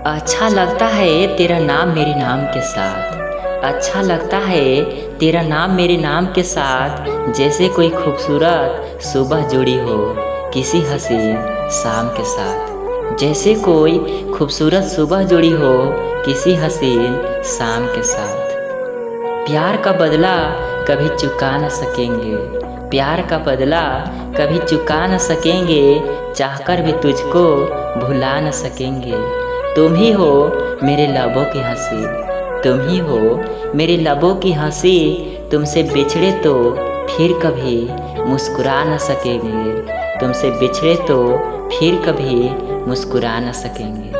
अच्छा लगता है तेरा नाम मेरे नाम के साथ। अच्छा लगता है तेरा नाम मेरे नाम के साथ। जैसे कोई खूबसूरत सुबह जुड़ी हो किसी हसीन शाम के साथ। जैसे कोई खूबसूरत सुबह जुड़ी हो किसी हसीन शाम के साथ। प्यार का बदला कभी चुका न सकेंगे। प्यार का बदला कभी चुका न सकेंगे। चाहकर भी तुझको भुला न सकेंगे। तुम ही हो मेरे लबों की हंसी। तुम ही हो मेरे लबों की हंसी। तुमसे बिछड़े तो फिर कभी मुस्कुरा न सकेंगे। तुमसे बिछड़े तो फिर कभी मुस्कुरा न सकेंगे।